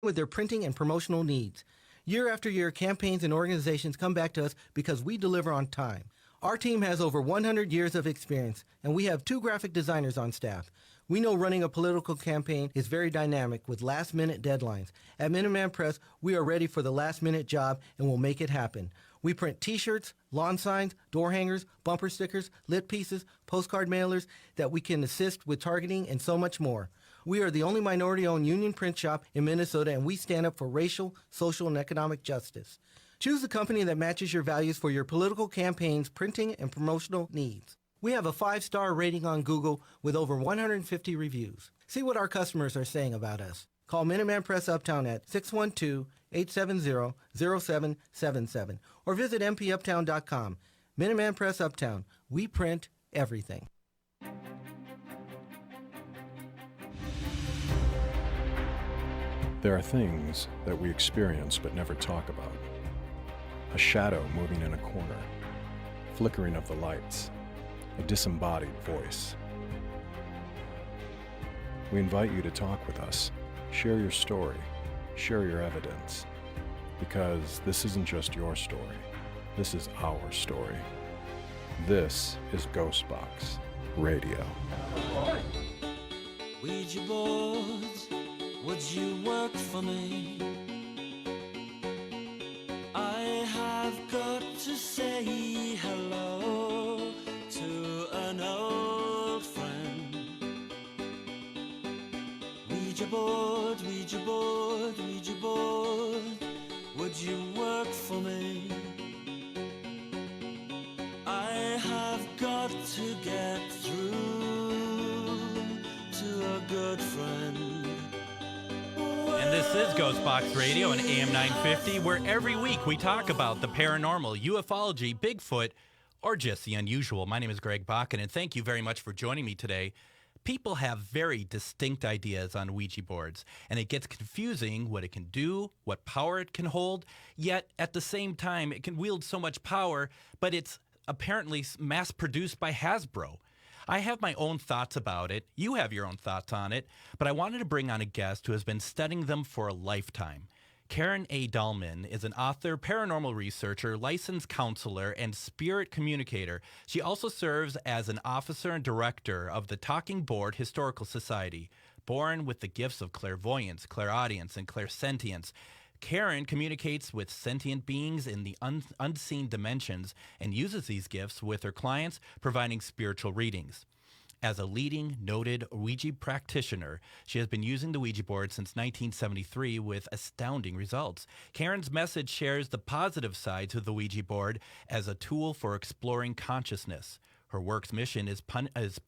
with their printing and promotional needs. Year after year, campaigns and organizations come back to us because we deliver on time. Our team has over 100 years of experience, and we have 2 graphic designers on staff. We know running a political campaign is very dynamic with last-minute deadlines. At Minuteman Press, we are ready for the last-minute job and will make it happen. We print T-shirts, lawn signs, door hangers, bumper stickers, lit pieces, postcard mailers that we can assist with targeting and so much more. We are the only minority-owned union print shop in Minnesota, and we stand up for racial, social, and economic justice. Choose a company that matches your values for your political campaigns, printing, and promotional needs. We have a 5-star rating on Google with over 150 reviews. See what our customers are saying about us. Call Minuteman Press Uptown at 612-870-0777 or visit mpuptown.com. Minuteman Press Uptown. We print everything. There are things that we experience but never talk about. A shadow moving in a corner, flickering of the lights, a disembodied voice. We invite you to talk with us, share your story, share your evidence, because this isn't just your story, this is our story. This is GhostBox Radio. Ouija boards, would you work for me? I have got to say hello to an old friend. Ouija board, Ouija board, Ouija board, would you work for me? I have got to get through to a good friend. And this is GhostBox Radio and AM 950, where every week we talk about the paranormal, ufology, Bigfoot, or just the unusual. My name is Greg Bakken, and thank you very much for joining me today. People have very distinct ideas on Ouija boards, and it gets confusing what it can do, what power it can hold, yet at the same time it can wield so much power, but it's apparently mass-produced by Hasbro. I have my own thoughts about it. You have your own thoughts on it. But I wanted to bring on a guest who has been studying them for a lifetime. Karen A. Dahlman is an author, paranormal researcher, licensed counselor, and spirit communicator. She also serves as an officer and director of the Talking Board Historical Society. Born with the gifts of clairvoyance, clairaudience, and clairsentience, Karen communicates with sentient beings in the unseen dimensions and uses these gifts with her clients, providing spiritual readings. As a leading, noted Ouija practitioner, she has been using the Ouija board since 1973 with astounding results. Karen's message shares the positive sides of the Ouija board as a tool for exploring consciousness. Her work's mission is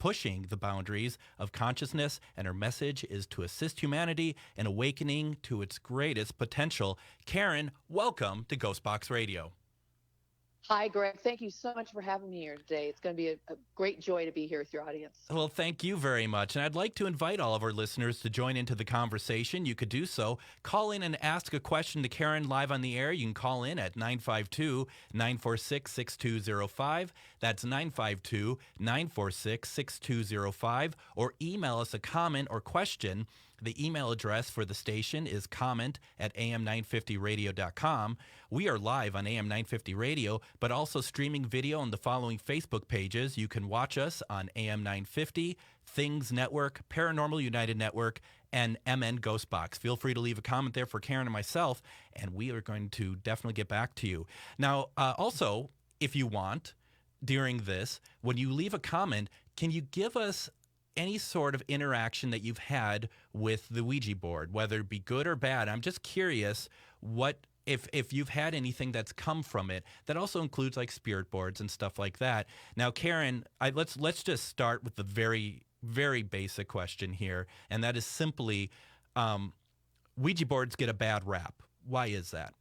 pushing the boundaries of consciousness, and her message is to assist humanity in awakening to its greatest potential. Karen, welcome to GhostBox Radio. Hi, Greg. Thank you so much for having me here today. It's going to be a great joy to be here with your audience. Well, thank you very much. And I'd like to invite all of our listeners to join into the conversation. You could do so. Call in and ask a question to Karen live on the air. You can call in at 952-946-6205. That's 952-946-6205. Or email us a comment or question. The email address for the station is comment@am950radio.com. We are live on AM 950 Radio, but also streaming video on the following Facebook pages. You can watch us on AM 950, Things Network, Paranormal United Network, and MN Ghostbox. Feel free to leave a comment there for Karen and myself, and we are going to definitely get back to you. Now, also, if you want, during this, when you leave a comment, can you give us any sort of interaction that you've had with the Ouija board, whether it be good or bad? I'm just curious what if you've had anything that's come from it. That also includes like spirit boards and stuff like that. Now, Karen, let's just start with the very, very basic question here, and that is simply Ouija boards get a bad rap. Why is that?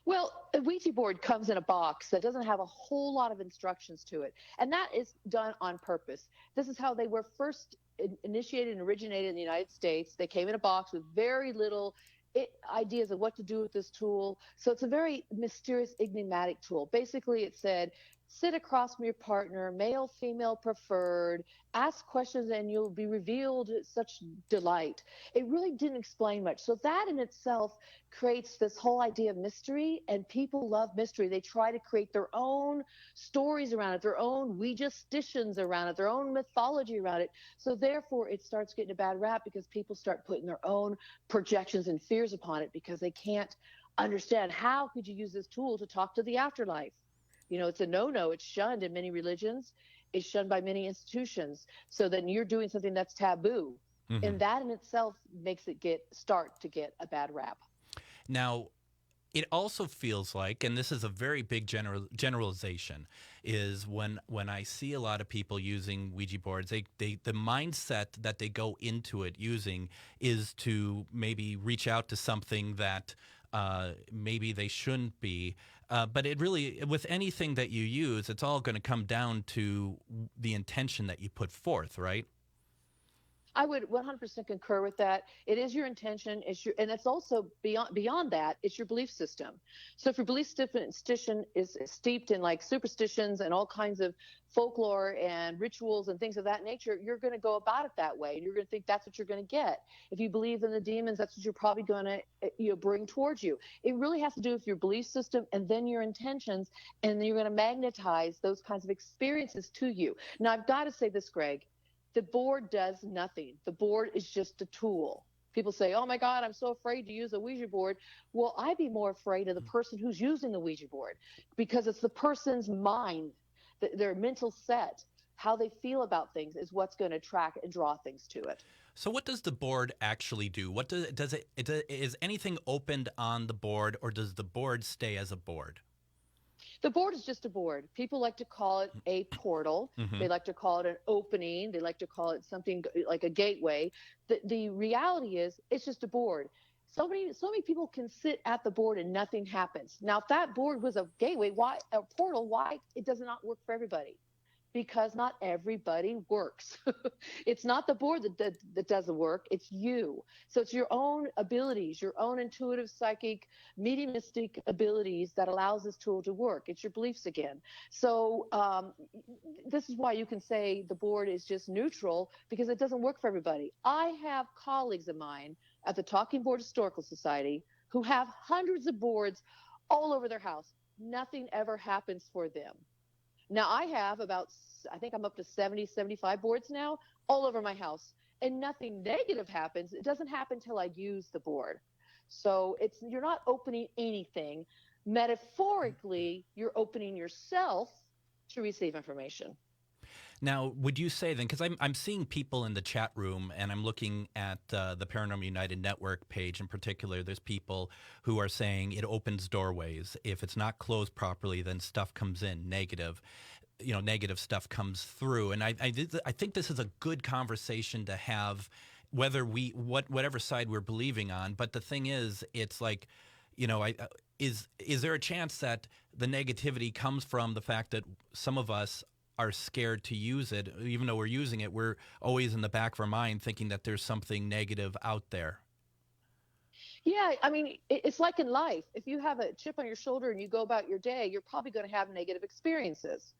Well, a Ouija board comes in a box that doesn't have a whole lot of instructions to it, and that is done on purpose. This is how they were first initiated and originated in the United States. They came in a box with very little ideas of what to do with this tool. So it's a very mysterious, enigmatic tool. Basically, it said, sit across from your partner, male, female, preferred, ask questions, and you'll be revealed such delight. It really didn't explain much. So that in itself creates this whole idea of mystery, and people love mystery. They try to create their own stories around it, their own Ouija-stitions around it, their own mythology around it. So therefore, it starts getting a bad rap because people start putting their own projections and fears upon it because they can't understand how could you use this tool to talk to the afterlife. It's a no-no. It's shunned in many religions. It's shunned by many institutions. So then you're doing something that's taboo. Mm-hmm. And that in itself makes it start to get a bad rap. Now, it also feels like, and this is a very big generalization, is when I see a lot of people using Ouija boards, the mindset that they go into it using is to maybe reach out to something that maybe they shouldn't be. But it really, with anything that you use, it's all going to come down to the intention that you put forth, right? I would 100% concur with that. It is your intention. And it's also beyond that. It's your belief system. So if your belief system is steeped in like superstitions and all kinds of folklore and rituals and things of that nature, you're going to go about it that way. And you're going to think that's what you're going to get. If you believe in the demons, that's what you're probably going to bring towards you. It really has to do with your belief system and then your intentions, and then you're going to magnetize those kinds of experiences to you. Now, I've got to say this, Greg. The board does nothing. The board is just a tool. People say, oh my God, I'm so afraid to use a Ouija board. Well, I'd be more afraid of the person who's using the Ouija board because it's the person's mind, their mental set, how they feel about things is what's going to attract and draw things to it. So what does the board actually do? What is anything opened on the board, or does the board stay as a board? The board is just a board. People like to call it a portal. Mm-hmm. They like to call it an opening. They like to call it something like a gateway. The reality is it's just a board. So many people can sit at the board and nothing happens. Now, if that board was a gateway, why a portal? Why it does not work for everybody? Because not everybody works. It's not the board that does the work. It's you. So it's your own abilities, your own intuitive, psychic, mediumistic abilities that allows this tool to work. It's your beliefs again. So this is why you can say the board is just neutral, because it doesn't work for everybody. I have colleagues of mine at the Talking Board Historical Society who have hundreds of boards all over their house. Nothing ever happens for them. Now, I have I think I'm up to 70, 75 boards now all over my house, and nothing negative happens. It doesn't happen until I use the board. So you're not opening anything. Metaphorically, you're opening yourself to receive information. Now, would you say then, because I'm seeing people in the chat room, and I'm looking at the Paranormal United Network page in particular, there's people who are saying it opens doorways. If it's not closed properly, then stuff comes in, negative stuff comes through. And I think this is a good conversation to have, whether whatever side we're believing on. But the thing is, it's like, is there a chance that the negativity comes from the fact that some of us are scared to use it? Even though we're using it, we're always in the back of our mind thinking that there's something negative out there. Yeah, I mean, it's like in life. If you have a chip on your shoulder and you go about your day, you're probably going to have negative experiences.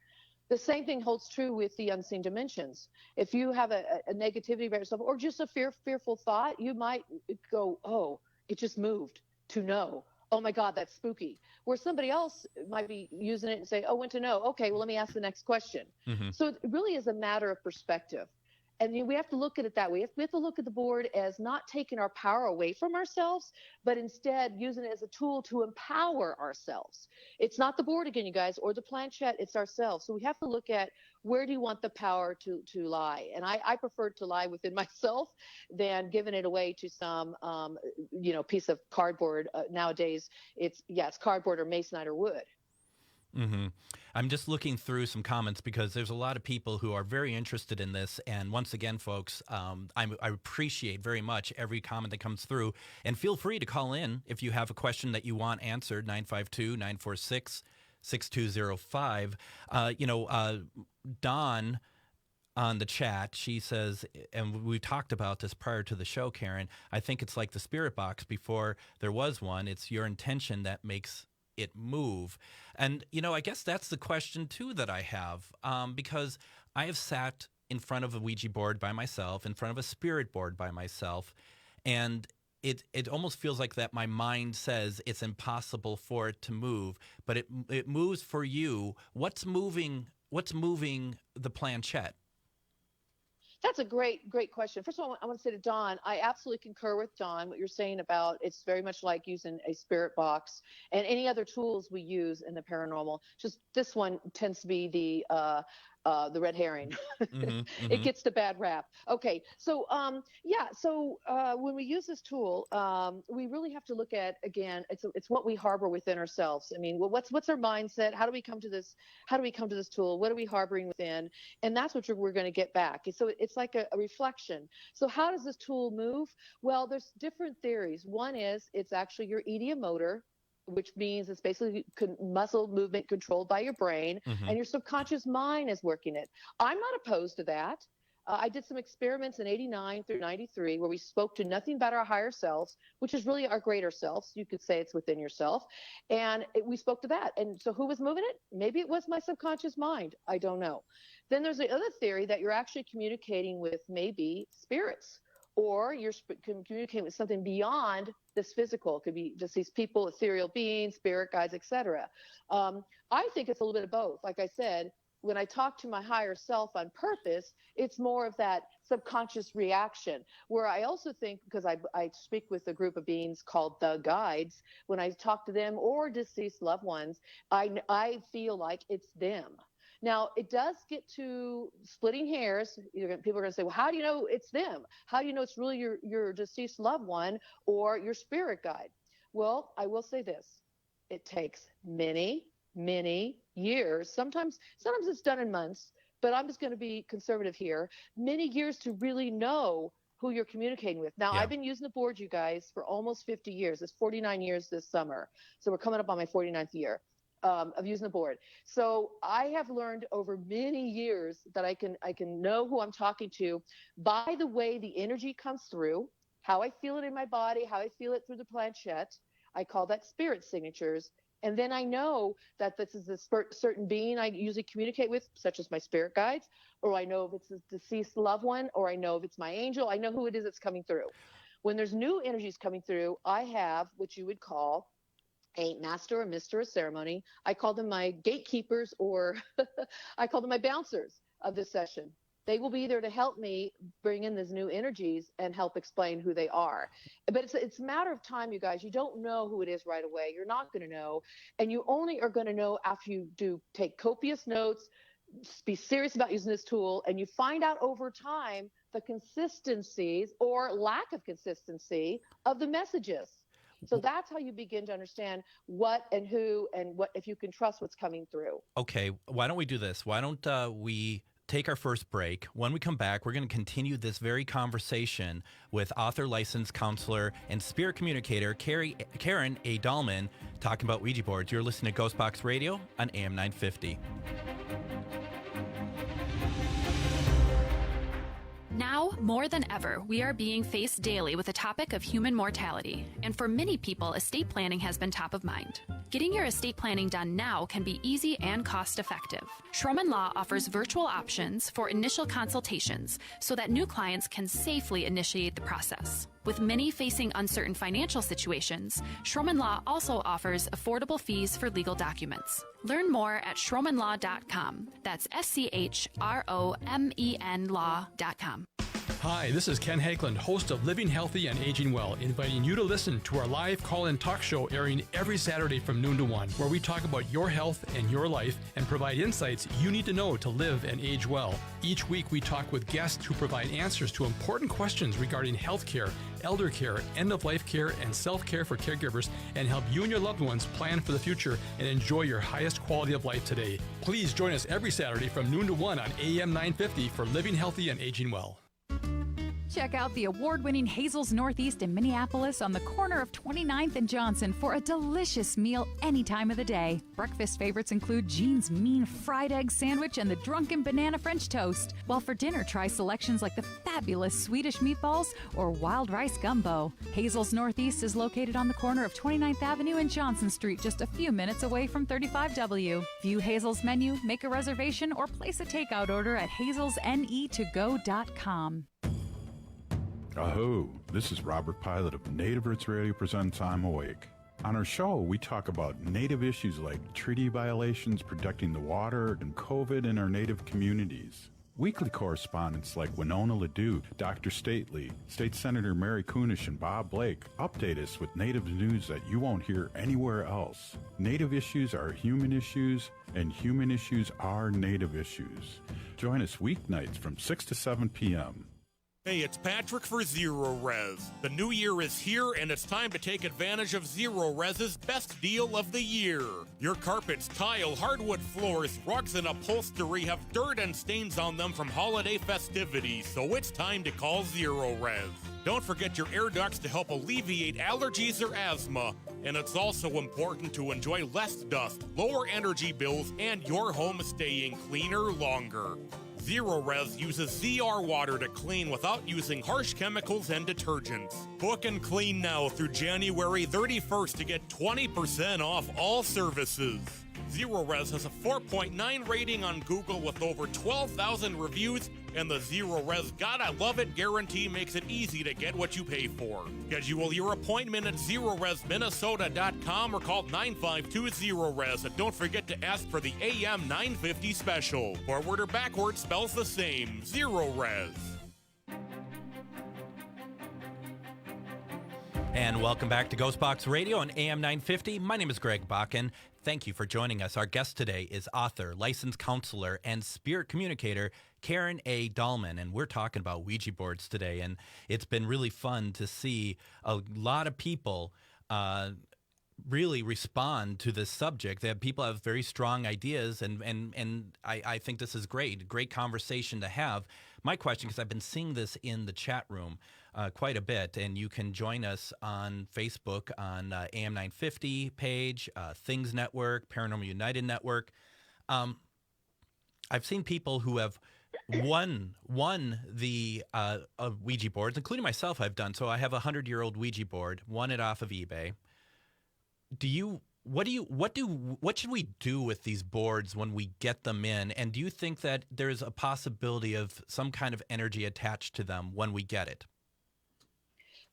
The same thing holds true with the unseen dimensions. If you have a negativity about yourself, or just a fearful thought, you might go, oh, it just moved, to no. Oh my God, that's spooky. Where somebody else might be using it and say, oh, went to no. Okay, well, let me ask the next question. Mm-hmm. So it really is a matter of perspective. And we have to look at it that way. We have to look at the board as not taking our power away from ourselves, but instead using it as a tool to empower ourselves. It's not the board again, you guys, or the planchette, it's ourselves. So we have to look at, where do you want the power to lie? And I prefer to lie within myself than giving it away to some, piece of cardboard. Nowadays, it's cardboard or masonite or wood. Mm-hmm. I'm just looking through some comments because there's a lot of people who are very interested in this. And once again, folks, I appreciate very much every comment that comes through. And feel free to call in if you have a question that you want answered, 952-946-6205. Dawn on the chat, she says, and we talked about this prior to the show, Karen, I think it's like the spirit box before there was one. It's your intention that makes it move? And, I guess that's the question, too, that I have, because I have sat in front of a Ouija board by myself, in front of a spirit board by myself, and it almost feels like that my mind says it's impossible for it to move, but it moves for you. What's moving the planchette? That's a great question. First of all, I want to say to Dawn, I absolutely concur with Dawn, what you're saying about it's very much like using a spirit box and any other tools we use in the paranormal. Just this one tends to be the red herring. It gets the bad rap. Okay, so when we use this tool, we really have to look at, again, it's what we harbor within ourselves. I mean, what's our mindset? How do we come to this? How do we come to this tool? What are we harboring within? And that's what we're going to get back. So it's like a reflection. So how does this tool move? Well, there's different theories. One is it's actually your ideomotor, which means it's basically muscle movement controlled by your brain, and your subconscious mind is working it. I'm not opposed to that. I did some experiments in 89 through 93 where we spoke to nothing but our higher selves, which is really our greater selves. You could say it's within yourself. And we spoke to that. And so who was moving it? Maybe it was my subconscious mind. I don't know. Then there's the other theory that you're actually communicating with maybe spirits, or you're communicating with something beyond this physical. It could be just these people, ethereal beings, spirit guides, etc. I think it's a little bit of both. Like I said, when I talk to my higher self on purpose, it's more of that subconscious reaction, where I also think, because I speak with a group of beings called the guides, when I talk to them or deceased loved ones, I feel like it's them. Now, it does get to splitting hairs. People are going to say, well, how do you know it's them? How do you know it's really your deceased loved one or your spirit guide? Well, I will say this. It takes many, many years. Sometimes it's done in months, but I'm just going to be conservative here. Many years to really know who you're communicating with. Now, I've been using the board, you guys, for almost 50 years. It's 49 years this summer. So we're coming up on my 49th year of using the board. So I have learned over many years that I can know who I'm talking to by the way the energy comes through, how I feel it in my body, how I feel it through the planchette. I call that spirit signatures. And then I know that this is a certain being I usually communicate with, such as my spirit guides, or I know if it's a deceased loved one, or I know if it's my angel. I know who it is that's coming through. When there's new energies coming through, I have what you would call a master or mister of ceremony. I call them my gatekeepers, or I call them my bouncers of this session. They will be there to help me bring in these new energies and help explain who they are. But it's a matter of time, you guys. You don't know who it is right away. You're not going to know. And you only are going to know after you do take copious notes, be serious about using this tool, and you find out over time the consistencies or lack of consistency of the messages. So that's how you begin to understand what and who and what, if you can trust what's coming through. Okay, why don't we do this? Why don't we take our first break? When we come back, we're going to continue this very conversation with author, licensed counselor, and spirit communicator Karen A. Dahlman, talking about Ouija boards. You're listening to GhostBox Radio on AM 950. Now, more than ever, we are being faced daily with the topic of human mortality, and for many people, estate planning has been top of mind. Getting your estate planning done now can be easy and cost-effective. Schroman Law offers virtual options for initial consultations so that new clients can safely initiate the process. With many facing uncertain financial situations, Schroman Law also offers affordable fees for legal documents. Learn more at schromanlaw.com. That's SCHROMEN law.com. Hi, this is Ken Hageland, host of Living Healthy and Aging Well, inviting you to listen to our live call-in talk show airing every Saturday from noon to 1, where we talk about your health and your life and provide insights you need to know to live and age well. Each week we talk with guests who provide answers to important questions regarding health care, elder care, end-of-life care, and self-care for caregivers, and help you and your loved ones plan for the future and enjoy your highest quality of life today. Please join us every Saturday from noon to 1 on AM 950 for Living Healthy and Aging Well. Check out the award-winning Hazel's Northeast in Minneapolis on the corner of 29th and Johnson for a delicious meal any time of the day. Breakfast favorites include Jean's Mean Fried Egg Sandwich and the Drunken Banana French Toast. While for dinner, try selections like the fabulous Swedish meatballs or wild rice gumbo. Hazel's Northeast is located on the corner of 29th Avenue and Johnson Street, just a few minutes away from 35W. View Hazel's menu, make a reservation, or place a takeout order at hazelsnetogo.com. Aho, this is Robert Pilot of Native Roots Radio presents I'm Awake. On our show, we talk about Native issues like treaty violations, protecting the water, and COVID in our Native communities. Weekly correspondents like Winona LaDue, Dr. Stately, State Senator Mary Kunesh, and Bob Blake update us with Native news that you won't hear anywhere else. Native issues are human issues, and human issues are Native issues. Join us weeknights from 6 to 7 p.m. Hey, it's Patrick for Zero Res. The new year is here, and it's time to take advantage of Zero Res's best deal of the year. Your carpets, tile, hardwood floors, rugs, and upholstery have dirt and stains on them from holiday festivities, so it's time to call Zero Res. Don't forget your air ducts to help alleviate allergies or asthma. And it's also important to enjoy less dust, lower energy bills, and your home staying cleaner longer. Zero Res uses ZR water to clean without using harsh chemicals and detergents. Book and clean now through January 31st to get 20% off all services. Zero Res has a 4.9 rating on Google with over 12,000 reviews, and the Zero Res Gotta Love It guarantee makes it easy to get what you pay for. Schedule your appointment at ZeroResMinnesota.com or call 952-ZERO-RES, and don't forget to ask for the AM 950 special. Forward or backward spells the same. Zero Res. And welcome back to GhostBox Radio on AM 950. My name is Greg Bakken. Thank you for joining us. Our guest today is author, licensed counselor, and spirit communicator Karen A. Dahlman, and we're talking about Ouija boards today. And it's been really fun to see a lot of people really respond to this subject. That people have very strong ideas, and I think this is great conversation to have. My question, because I've been seeing this in the chat room quite a bit, and you can join us on Facebook on AM 950 page, Things Network, Paranormal United Network. I've seen people who have won the Ouija boards, including myself. I've done so. I have a 100-year-old Ouija board, won it off of eBay. What should we do with these boards when we get them in? And do you think that there's a possibility of some kind of energy attached to them when we get it?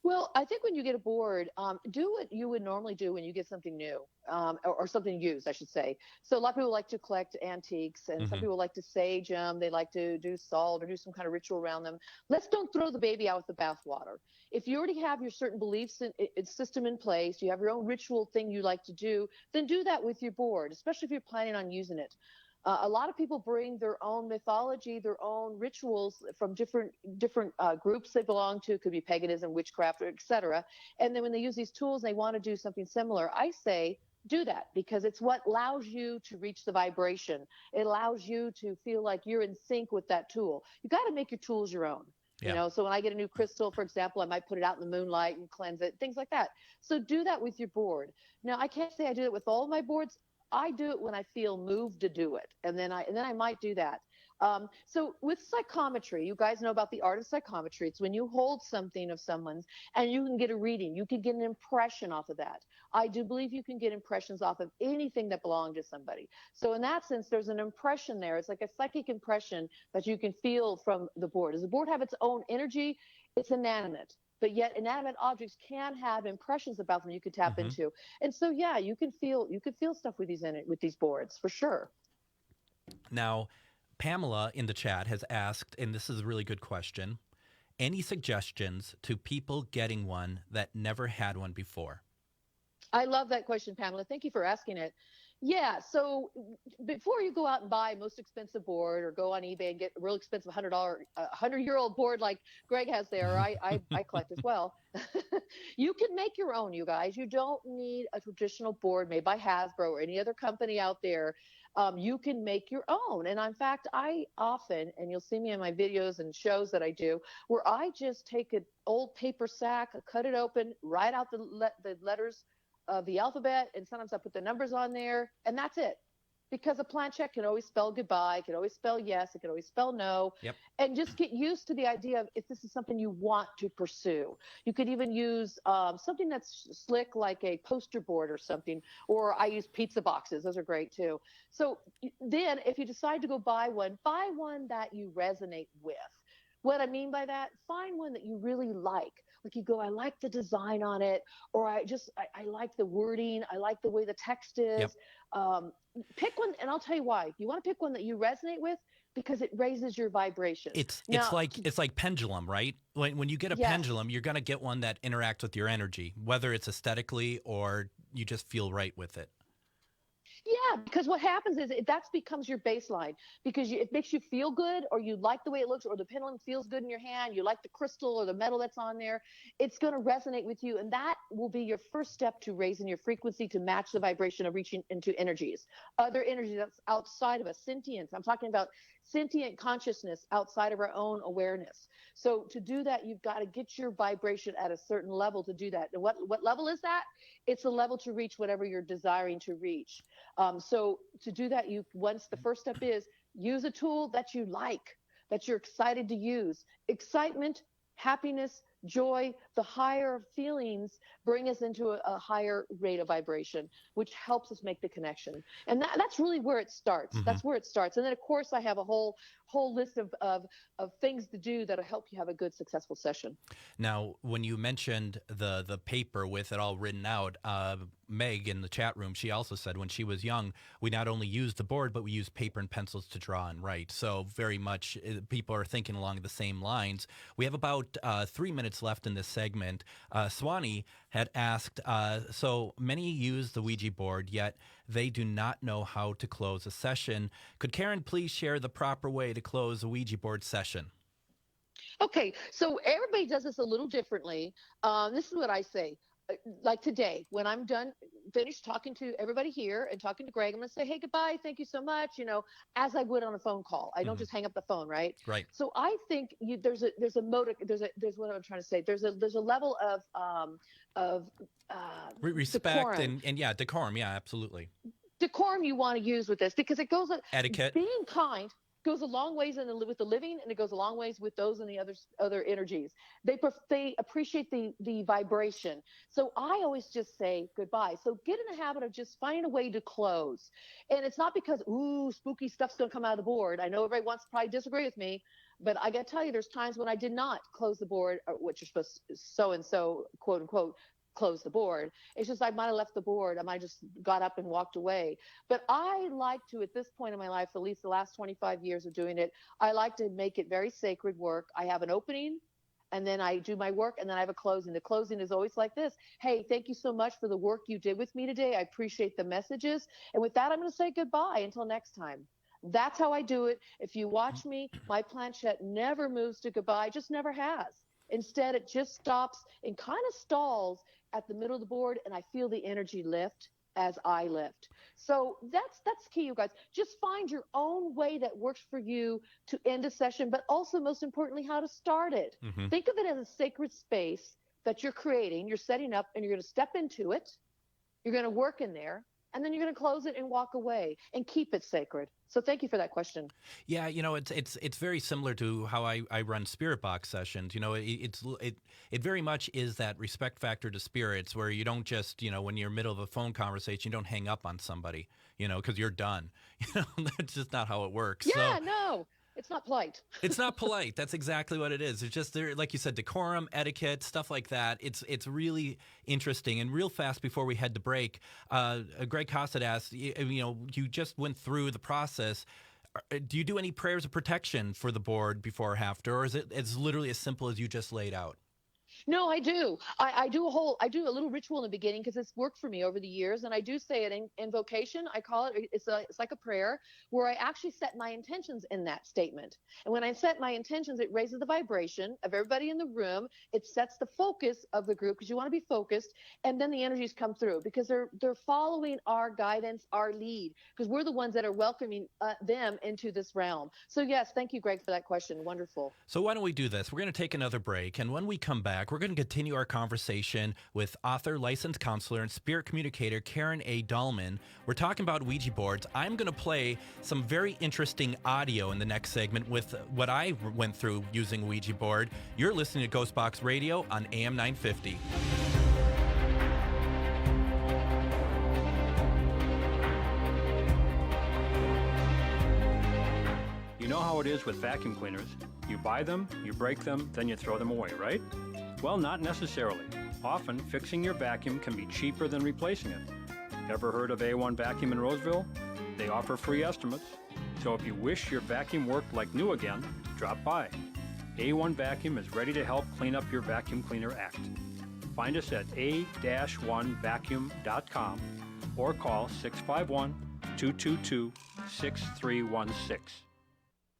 Well, I think when you get a board, do what you would normally do when you get something new, or something used, I should say. So a lot of people like to collect antiques, and some people like to sage them. They like to do salt or do some kind of ritual around them. Let's don't throw the baby out with the bathwater. If you already have your certain beliefs system in place, you have your own ritual thing you like to do, then do that with your board, especially if you're planning on using it. A lot of people bring their own mythology, their own rituals from different groups they belong to. It could be paganism, witchcraft, et cetera. And then when they use these tools, they want to do something similar. I say do that, because it's what allows you to reach the vibration. It allows you to feel like you're in sync with that tool. You got to make your tools your own. Yeah. You know, so when I get a new crystal, for example, I might put it out in the moonlight and cleanse it, things like that. So do that with your board. Now, I can't say I do it with all of my boards. I do it when I feel moved to do it, and then I might do that. So with psychometry, you guys know about the art of psychometry. It's when you hold something of someone's and you can get a reading. You can get an impression off of that. I do believe you can get impressions off of anything that belonged to somebody. So in that sense, there's an impression there. It's like a psychic impression that you can feel from the board. Does the board have its own energy? It's inanimate. But yet inanimate objects can have impressions about them you could tap into. And so, yeah, you can feel stuff with these boards for sure. Now, Pamela in the chat has asked, and this is a really good question, any suggestions to people getting one that never had one before? I love that question, Pamela. Thank you for asking it. Yeah. So before you go out and buy a most expensive board or go on eBay and get a real expensive $100-year-old board like Greg has there, I collect as well. You can make your own, you guys. You don't need a traditional board made by Hasbro or any other company out there. You can make your own. And in fact, I often, and you'll see me in my videos and shows that I do, where I just take an old paper sack, cut it open, write out the letters of the alphabet, and sometimes I put the numbers on there, and that's it. Because a planchette can always spell goodbye, it can always spell yes, it can always spell no. Yep. And just get used to the idea of if this is something you want to pursue. You could even use something that's slick like a poster board or something, or I use pizza boxes. Those are great too. So then if you decide to go buy one that you resonate with. What I mean by that, find one that you really like. Like you go, I like the design on it, or I like the wording. I like the way the text is. Yep. Pick one, and I'll tell you why. You want to pick one that you resonate with because it raises your vibration. It's like pendulum, right? When you get a pendulum, you're going to get one that interacts with your energy, whether it's aesthetically or you just feel right with it. Yeah, because what happens is that becomes your baseline because it makes you feel good, or you like the way it looks, or the pendulum feels good in your hand. You like the crystal or the metal that's on there. It's going to resonate with you, and that will be your first step to raising your frequency to match the vibration of reaching into energies, other energies that's outside of us, sentience. I'm talking about sentient consciousness outside of our own awareness. So to do that, you've got to get your vibration at a certain level to do that. And what level is that? It's a level to reach whatever you're desiring to reach. So to do that, the first step is use a tool that you like, that you're excited to use. Excitement, happiness, joy, the higher feelings bring us into a higher rate of vibration, which helps us make the connection. And that's really where it starts. Mm-hmm. That's where it starts. And then, of course, I have a whole list of things to do that'll help you have a good, successful session. Now, when you mentioned the paper with it all written out, Meg in the chat room, she also said when she was young, we not only used the board, but we used paper and pencils to draw and write. So very much people are thinking along the same lines. We have about 3 minutes left in this segment. Swanee had asked, so many use the Ouija board, yet they do not know how to close a session. Could Karen please share the proper way to close a Ouija board session? Okay, so everybody does this a little differently. This is what I say. Like today, when I'm finished talking to everybody here and talking to Greg, I'm going to say, hey, goodbye, thank you so much, as I would on a phone call. I don't just hang up the phone, right? Right. So I think there's what I'm trying to say. There's a level of respect and decorum. Yeah, absolutely. Decorum you want to use with this because it goes etiquette. Being kind goes a long ways with the living, and it goes a long ways with those and the other energies. They appreciate the vibration. So I always just say goodbye. So get in the habit of just finding a way to close. And it's not because, spooky stuff's going to come out of the board. I know everybody wants to probably disagree with me, but I got to tell you, there's times when I did not close the board, which you're supposed to so-and-so, quote unquote, close the board. It's just I might have left the board. I might have just got up and walked away. But I like to, at this point in my life, at least the last 25 years of doing it, I like to make it very sacred work. I have an opening, and then I do my work, and then I have a closing. The closing is always like this. Hey, thank you so much for the work you did with me today. I appreciate the messages. And with that, I'm going to say goodbye until next time. That's how I do it. If you watch me, my planchette never moves to goodbye, just never has. Instead, it just stops and kind of stalls at the middle of the board, and I feel the energy lift as I lift. So that's key, you guys. Just find your own way that works for you to end a session, but also, most importantly, how to start it. Mm-hmm. Think of it as a sacred space that you're creating, you're setting up, and you're going to step into it. You're going to work in there, and then you're going to close it and walk away and keep it sacred. So thank you for that question. Yeah, it's very similar to how I run spirit box sessions. It very much is that respect factor to spirits, where you don't just, when you're in the middle of a phone conversation, you don't hang up on somebody, because you're done. That's just not how it works. Yeah, no. It's not polite. It's not polite. That's exactly what it is. It's just there, like you said, decorum, etiquette, stuff like that. It's really interesting. And real fast before we head to break, Greg Cossett asked, you just went through the process. Do you do any prayers of protection for the board before or after, or is it literally as simple as you just laid out? No, I do. I do a little ritual in the beginning because it's worked for me over the years. And I do say it in invocation. I call it, it's like a prayer where I actually set my intentions in that statement. And when I set my intentions, it raises the vibration of everybody in the room. It sets the focus of the group because you want to be focused. And then the energies come through because they're following our guidance, our lead, because we're the ones that are welcoming them into this realm. So yes, thank you, Greg, for that question. Wonderful. So why don't we do this? We're going to take another break. And when we come back, we're going to continue our conversation with author, licensed counselor, and spirit communicator Karen A. Dahlman. We're talking about Ouija boards. I'm going to play some very interesting audio in the next segment with what I went through using Ouija board. You're listening to GhostBox Radio on AM 950. You know how it is with vacuum cleaners. You buy them, you break them, then you throw them away, right? Well, not necessarily. Often, fixing your vacuum can be cheaper than replacing it. Ever heard of A1 Vacuum in Roseville? They offer free estimates. So if you wish your vacuum worked like new again, drop by. A1 Vacuum is ready to help clean up your vacuum cleaner act. Find us at a-1vacuum.com or call 651-222-6316.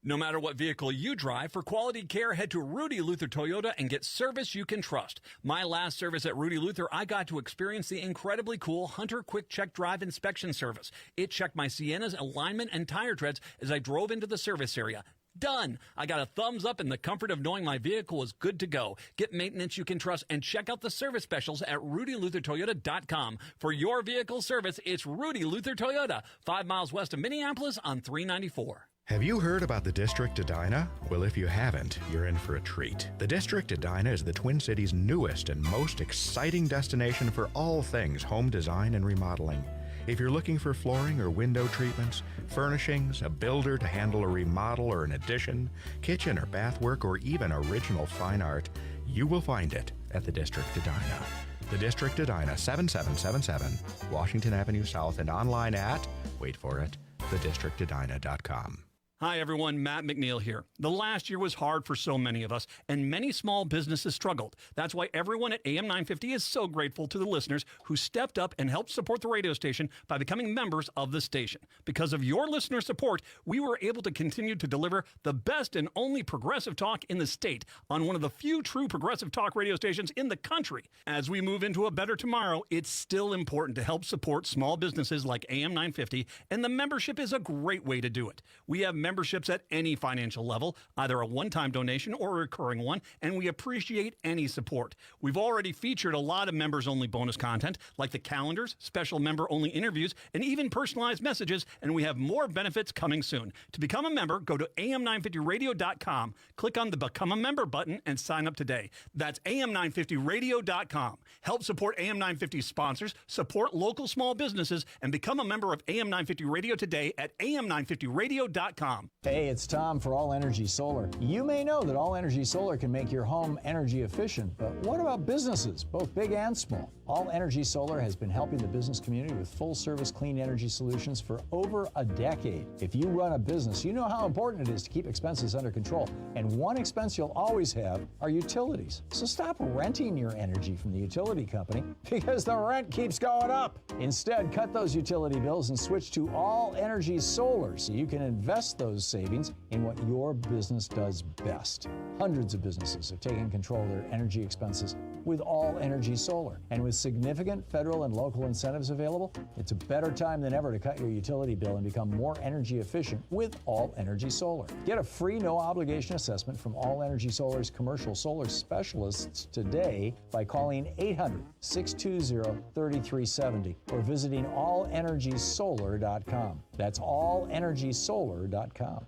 No matter what vehicle you drive, for quality care, head to Rudy Luther Toyota and get service you can trust. My last service at Rudy Luther, I got to experience the incredibly cool Hunter Quick Check Drive inspection service. It checked my Sienna's alignment and tire treads as I drove into the service area. Done! I got a thumbs up in the comfort of knowing my vehicle is good to go. Get maintenance you can trust and check out the service specials at RudyLutherToyota.com. For your vehicle service, it's Rudy Luther Toyota, 5 miles west of Minneapolis on 394. Have you heard about the District Edina? Well, if you haven't, you're in for a treat. The District Edina is the Twin Cities' newest and most exciting destination for all things home design and remodeling. If you're looking for flooring or window treatments, furnishings, a builder to handle a remodel or an addition, kitchen or bath work, or even original fine art, you will find it at the District Edina. The District Edina, 7777 Washington Avenue South, and online at, wait for it, thedistrictedina.com. Hi everyone, Matt McNeil here. The last year was hard for so many of us, and many small businesses struggled. That's why everyone at AM 950 is so grateful to the listeners who stepped up and helped support the radio station by becoming members of the station. Because of your listener support, we were able to continue to deliver the best and only progressive talk in the state on one of the few true progressive talk radio stations in the country. As we move into a better tomorrow, it's still important to help support small businesses like AM 950, and the membership is a great way to do it. We have memberships at any financial level, either a one-time donation or a recurring one, and we appreciate any support. We've already featured a lot of members-only bonus content, like the calendars, special member-only interviews, and even personalized messages, and we have more benefits coming soon. To become a member, go to am950radio.com, click on the Become a Member button, and sign up today. That's am950radio.com. Help support AM 950 sponsors, support local small businesses, and become a member of AM 950 Radio today at am950radio.com. Hey, it's Tom for All Energy Solar. You may know that All Energy Solar can make your home energy efficient, but what about businesses, both big and small? All Energy Solar has been helping the business community with full-service clean energy solutions for over a decade. If you run a business, you know how important it is to keep expenses under control. And one expense you'll always have are utilities. So stop renting your energy from the utility company because the rent keeps going up. Instead, cut those utility bills and switch to All Energy Solar so you can invest those savings in what your business does best. Hundreds of businesses have taken control of their energy expenses with All Energy Solar. And with significant federal and local incentives available, it's a better time than ever to cut your utility bill and become more energy efficient with All Energy Solar. Get a free no-obligation assessment from All Energy Solar's commercial solar specialists today by calling 800-620-3370 or visiting allenergysolar.com. That's allenergysolar.com.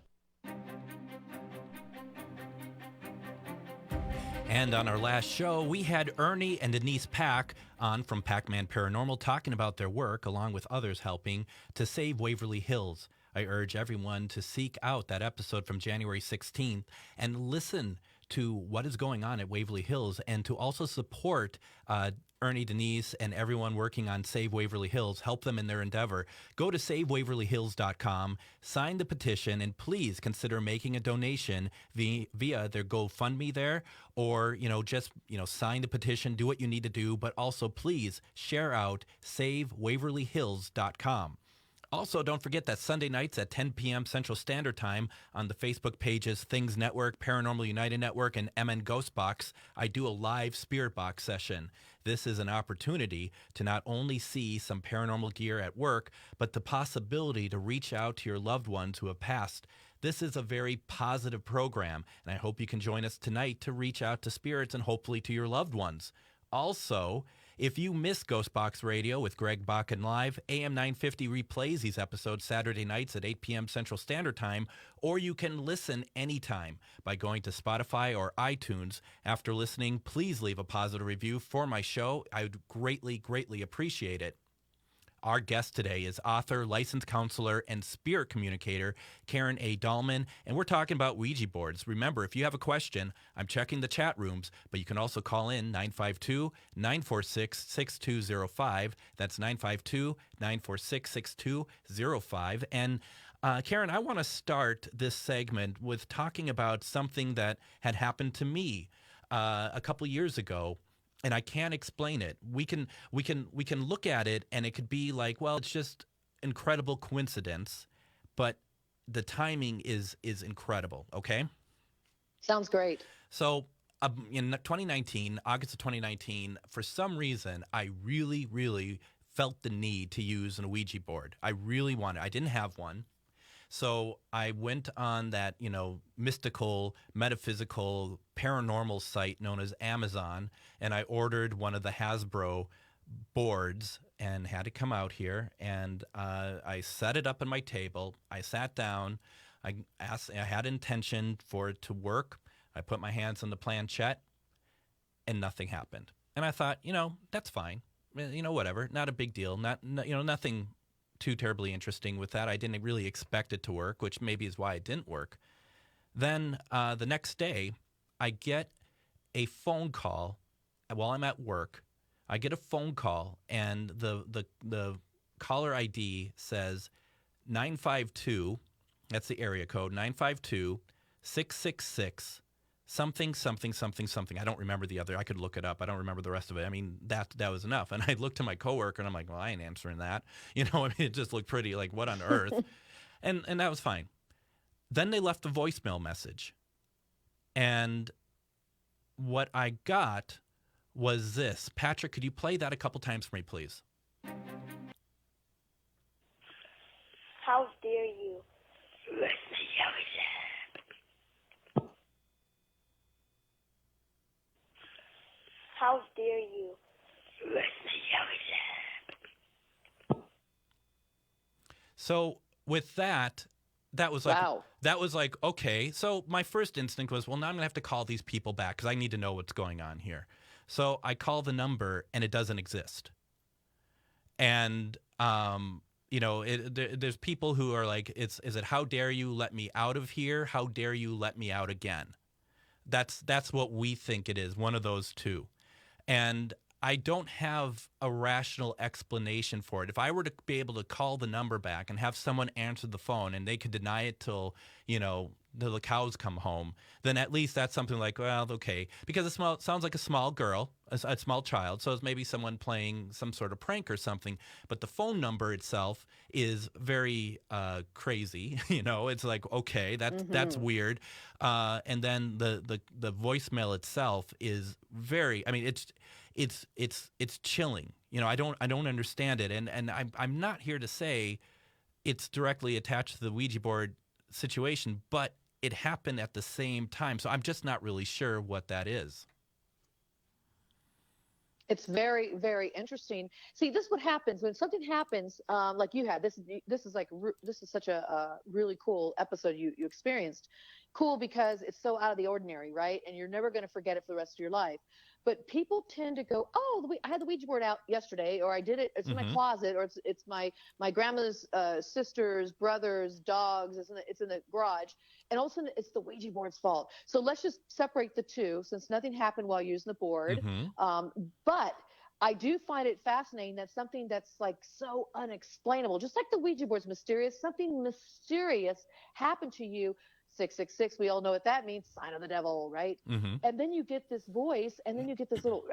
And on our last show, we had Ernie and Denise Pack on from Pac-Man Paranormal talking about their work, along with others helping to save Waverly Hills. I urge everyone to seek out that episode from January 16th and listen to what is going on at Waverly Hills and to also support Ernie, Denise, and everyone working on Save Waverly Hills, help them in their endeavor, go to SaveWaverlyHills.com, sign the petition, and please consider making a donation via their GoFundMe there, or, just, sign the petition, do what you need to do, but also please share out SaveWaverlyHills.com. Also, don't forget that Sunday nights at 10 p.m. Central Standard Time on the Facebook pages Things Network, Paranormal United Network, and MN Ghostbox, I do a live Spirit Box session. This is an opportunity to not only see some paranormal gear at work, but the possibility to reach out to your loved ones who have passed. This is a very positive program, and I hope you can join us tonight to reach out to spirits and hopefully to your loved ones. Also, if you miss GhostBox Radio with Greg Bakken Live, AM 950 replays these episodes Saturday nights at 8 p.m. Central Standard Time, or you can listen anytime by going to Spotify or iTunes. After listening, please leave a positive review for my show. I would greatly, greatly appreciate it. Our guest today is author, licensed counselor, and spirit communicator Karen A. Dahlman, and we're talking about Ouija boards. Remember, if you have a question, I'm checking the chat rooms, but you can also call in 952-946-6205. That's 952-946-6205. And Karen, I want to start this segment with talking about something that had happened to me a couple years ago. And I can't explain it. We can look at it and it could be like, well, it's just incredible coincidence, but the timing is incredible. Okay. Sounds great. So in 2019, August of 2019, for some reason, I really, really felt the need to use an Ouija board. I really wanted. I didn't have one. So I went on that, mystical, metaphysical, paranormal site known as Amazon, and I ordered one of the Hasbro boards and had it come out here. And I set it up on my table. I sat down. I had intention for it to work. I put my hands on the planchette, and nothing happened. And I thought, that's fine. Whatever. Not a big deal. Nothing too terribly interesting with that. I didn't really expect it to work, which maybe is why it didn't work. Then the next day, I get a phone call while I'm at work. I get a phone call, and the caller ID says 952. That's the area code, 952-666. Something. I don't remember the other. I could look it up. I don't remember the rest of it. I mean, that was enough. And I looked to my coworker, and I'm like, well, I ain't answering that. It just looked pretty like, what on earth? and that was fine. Then they left a voicemail message. And what I got was this. Patrick, could you play that a couple times for me, please? How dare you? How dare you? So with that was like, wow. That was like, okay. So my first instinct was, well, now I'm going to have to call these people back because I need to know what's going on here. So I call the number and it doesn't exist. And, there's people who are like, is it how dare you let me out of here? How dare you let me out again? That's what we think it is, one of those two. And I don't have a rational explanation for it. If I were to be able to call the number back and have someone answer the phone and they could deny it till the cows come home, then at least that's something like, well, okay. Because it sounds like a small girl, a small child, so it's maybe someone playing some sort of prank or something. But the phone number itself is very crazy. It's like, okay, that's weird. And then the voicemail itself is very, I mean, it's chilling. I don't understand it. And I'm not here to say it's directly attached to the Ouija board situation, but it happened at the same time. So I'm just not really sure what that is. It's very, very interesting. See, this is what happens when something happens, like you had. This is such a really cool episode you experienced. Cool because it's so out of the ordinary, right? And you're never going to forget it for the rest of your life. But people tend to go, oh, I had the Ouija board out yesterday, or I did it. It's in my closet, or it's my grandma's sister's, brother's, dogs. It's in the garage. And all of a sudden, it's the Ouija board's fault. So let's just separate the two, since nothing happened while using the board. But I do find it fascinating that something that's like so unexplainable, just like the Ouija board's mysterious, something mysterious happened to you. 666, we all know what that means, sign of the devil, right? And then you get this voice, and then you get this little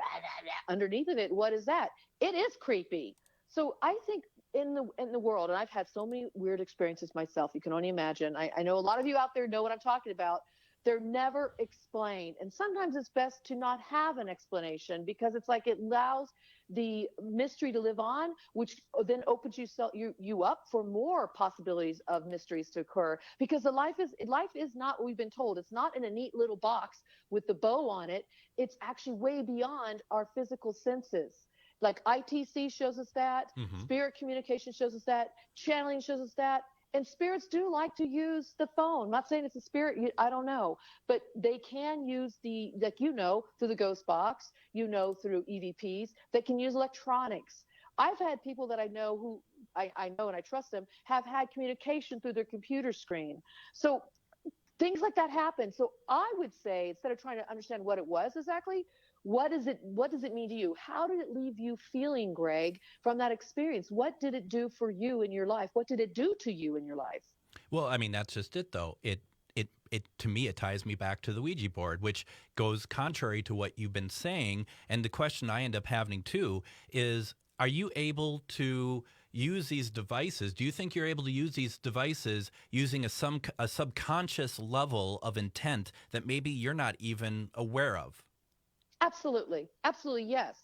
underneath of it. What is that? It is creepy. So I think in the world, and I've had so many weird experiences myself, you can only imagine. I know a lot of you out there know what I'm talking about. They're never explained. And sometimes it's best to not have an explanation, because it's like it allows the mystery to live on, which then opens you up for more possibilities of mysteries to occur. Because life is not what we've been told. It's not in a neat little box with the bow on it. It's actually way beyond our physical senses. Like ITC shows us that, spirit communication shows us that, channeling shows us that. And spirits do like to use the phone. I'm not saying it's a spirit, I don't know. But they can use through the ghost box, through EVPs, that can use electronics. I've had people that I know who I know and I trust them have had communication through their computer screen. So things like that happen. So I would say, instead of trying to understand what it was exactly, what does it mean to you? How did it leave you feeling, Greg, from that experience? What did it do for you in your life? What did it do to you in your life? Well, I mean, that's just it, though. It to me, it ties me back to the Ouija board, which goes contrary to what you've been saying. And the question I end up having, too, is, are you able to use these devices? Do you think you're able to use these devices using a subconscious level of intent that maybe you're not even aware of? Absolutely. Absolutely, yes.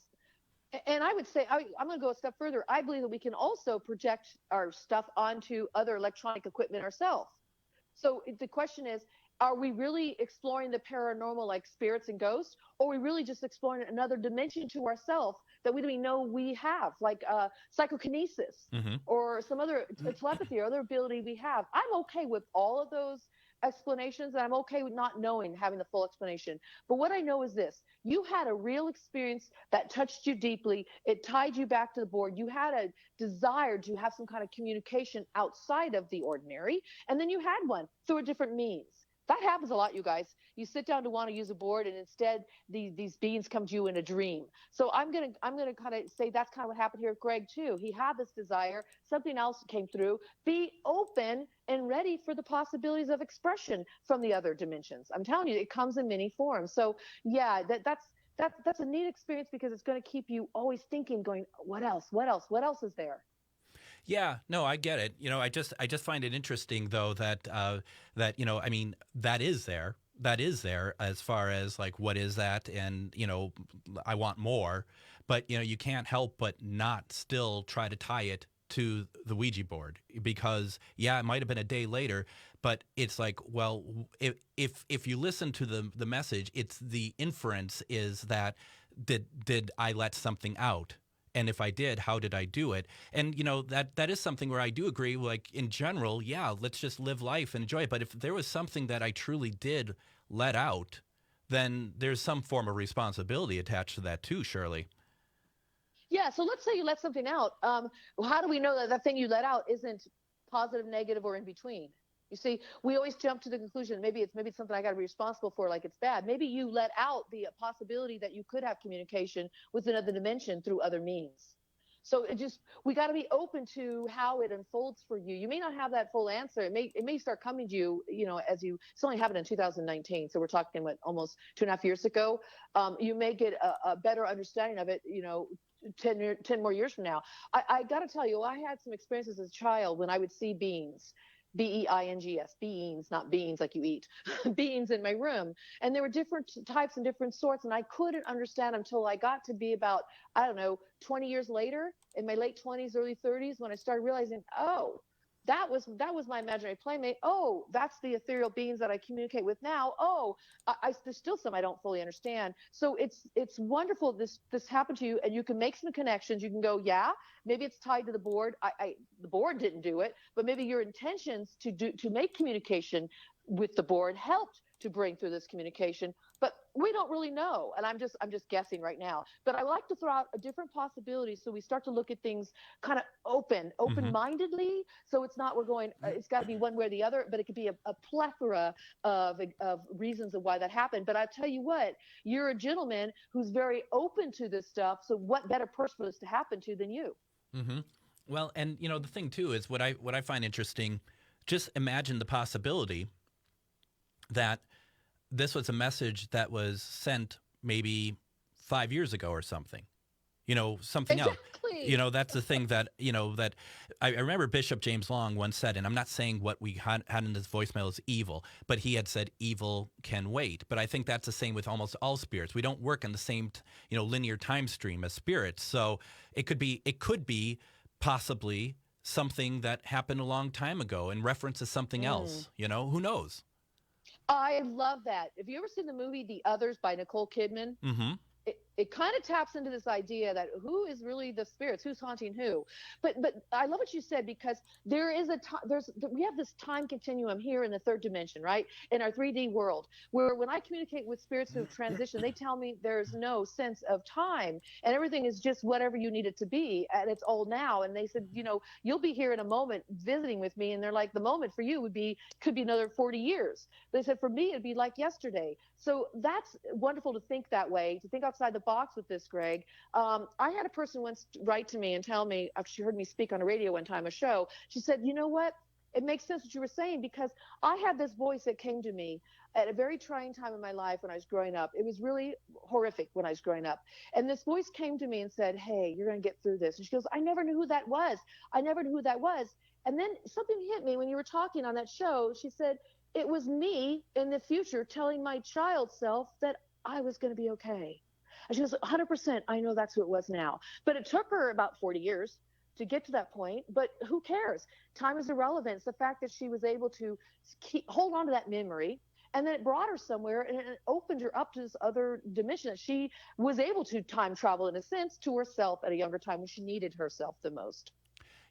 And I would say, I'm going to go a step further. I believe that we can also project our stuff onto other electronic equipment ourselves. So the question is, are we really exploring the paranormal, like spirits and ghosts, or are we really just exploring another dimension to ourselves that we don't even know we have, like psychokinesis or some other telepathy or other ability we have? I'm okay with all of those explanations, and I'm okay with not having the full explanation. But what I know is this: you had a real experience that touched you deeply. It tied you back to the board. You had a desire to have some kind of communication outside of the ordinary, and then you had one through a different means. That happens a lot, you guys. You sit down to want to use a board, and instead these beings come to you in a dream. So I'm gonna kind of say that's kind of what happened here with Greg too. He had this desire, something else came through. Be open and ready for the possibilities of expression from the other dimensions. I'm telling you, it comes in many forms. So yeah, that's a neat experience, because it's going to keep you always thinking, going, what else? What else? What else is there? Yeah, no, I get it. I just find it interesting, though, that I mean, that is there. That is there as far as like, what is that? And, I want more, but, you can't help but not still try to tie it to the Ouija board, because, yeah, it might have been a day later, but it's like, well, if you listen to the message, it's the inference is that did I let something out? And if I did, how did I do it? And, that is something where I do agree, like, in general, yeah, let's just live life and enjoy it. But if there was something that I truly did let out, then there's some form of responsibility attached to that too, surely. Yeah, so let's say you let something out. How do we know that thing you let out isn't positive, negative, or in between? You see, we always jump to the conclusion, maybe it's something I got to be responsible for, like it's bad. Maybe you let out the possibility that you could have communication with another dimension through other means. So we got to be open to how it unfolds for you. You may not have that full answer. It may start coming to you, it's only happened in 2019. So we're talking almost 2.5 years ago. You may get a better understanding of it, 10 more years from now. I got to tell you, I had some experiences as a child when I would see beings. Beings, beings, not beans like you eat, beings in my room. And there were different types and different sorts, and I couldn't understand until I got to be about, 20 years later, in my late 20s, early 30s, when I started realizing, oh, that was my imaginary playmate. Oh, that's the ethereal beings that I communicate with now. Oh, there's still some I don't fully understand. So it's wonderful this happened to you, and you can make some connections. You can go, yeah, maybe it's tied to the board. The board didn't do it, but maybe your intentions to make communication with the board helped to bring through this communication. But We don't really know, and I'm just guessing right now. But I like to throw out a different possibility, so we start to look at things kind of open-mindedly. So it's not we're going. It's got to be one way or the other, but it could be a plethora of reasons of why that happened. But I tell you what, you're a gentleman who's very open to this stuff. So what better person for this to happen to than you? Mm-hmm. Well, and the thing too is what I find interesting. Just imagine the possibility that this was a message that was sent maybe 5 years ago or something, something else. That's the thing that, that I remember Bishop James Long once said, and I'm not saying what we had in this voicemail is evil, but he had said evil can wait. But I think that's the same with almost all spirits. We don't work in the same, linear time stream as spirits. So it could be possibly something that happened a long time ago in reference to something else, who knows? I love that. Have you ever seen the movie The Others by Nicole Kidman? Mm-hmm. It kind of taps into this idea that who is really the spirits, who's haunting who. But I love what you said, because there is we have this time continuum here in the third dimension, right? In our 3D world, where when I communicate with spirits who have transitioned, they tell me there's no sense of time and everything is just whatever you need it to be, and it's all now. And they said, you'll be here in a moment visiting with me, and they're like, the moment for you could be another 40 years. They said for me it'd be like yesterday. So that's wonderful to think that way, to think outside the box with this, Greg. I had a person once write to me and tell me, after she heard me speak on a radio one time, a show, she said, you know what? It makes sense what you were saying, because I had this voice that came to me at a very trying time in my life when I was growing up. It was really horrific when I was growing up. And this voice came to me and said, hey, you're going to get through this. And she goes, I never knew who that was. And then something hit me when you were talking on that show. She said, it was me in the future telling my child self that I was going to be okay. And she goes, 100%, I know that's who it was now. But it took her about 40 years to get to that point. But who cares? Time is irrelevant. It's the fact that she was able to hold on to that memory, and then it brought her somewhere, and it opened her up to this other dimension that she was able to time travel, in a sense, to herself at a younger time when she needed herself the most.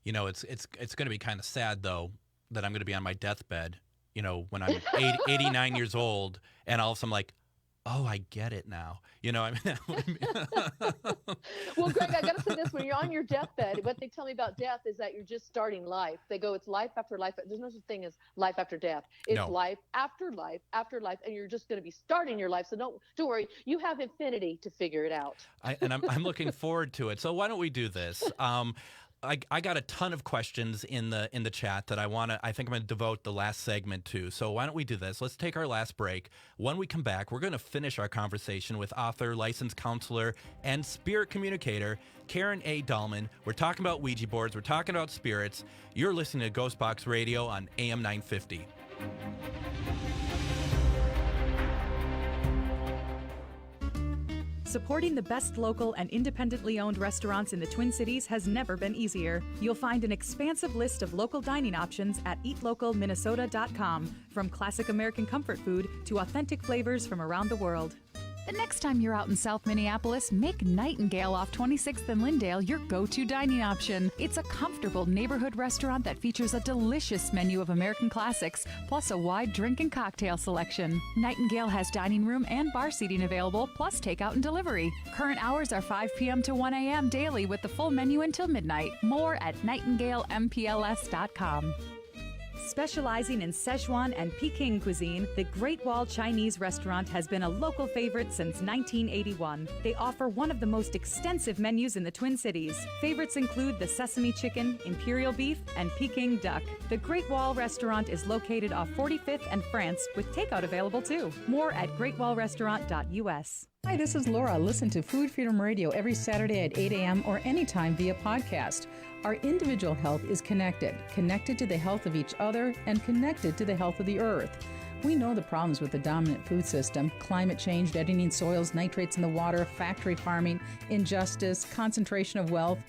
It's going to be kind of sad, though, that I'm going to be on my deathbed, when I'm 89 years old, and all of a sudden I'm like, oh, I get it now. Well, Greg, I got to say this. When you're on your deathbed, what they tell me about death is that you're just starting life. They go, it's life after life. There's no such thing as life after death. It's life after life after life, and you're just going to be starting your life. So don't worry. You have infinity to figure it out. I'm looking forward to it. So why don't we do this? I got a ton of questions in the chat that I think I'm going to devote the last segment to. So why don't we do this? Let's take our last break. When we come back, we're going to finish our conversation with author, licensed counselor, and spirit communicator Karen A. Dahlman. We're talking about Ouija boards. We're talking about spirits. You're listening to GhostBox Radio on AM 950. Supporting the best local and independently owned restaurants in the Twin Cities has never been easier. You'll find an expansive list of local dining options at eatlocalminnesota.com, from classic American comfort food to authentic flavors from around the world. The next time you're out in South Minneapolis, make Nightingale off 26th and Lyndale your go-to dining option. It's a comfortable neighborhood restaurant that features a delicious menu of American classics, plus a wide drink and cocktail selection. Nightingale has dining room and bar seating available, plus takeout and delivery. Current hours are 5 p.m. to 1 a.m. daily, with the full menu until midnight. More at nightingalempls.com. Specializing in Szechuan and Peking cuisine, the Great Wall Chinese restaurant has been a local favorite since 1981. They offer one of the most extensive menus in the Twin Cities. Favorites include the sesame chicken, imperial beef, and Peking duck. The Great Wall restaurant is located off 45th and France, with takeout available too. More at greatwallrestaurant.us. Hi, this is Laura. Listen to Food Freedom Radio every Saturday at 8 a.m. or anytime via podcast. Our individual health is connected to the health of each other and connected to the health of the earth. We know the problems with the dominant food system: climate change, deadening soils, nitrates in the water, factory farming, injustice, concentration of wealth.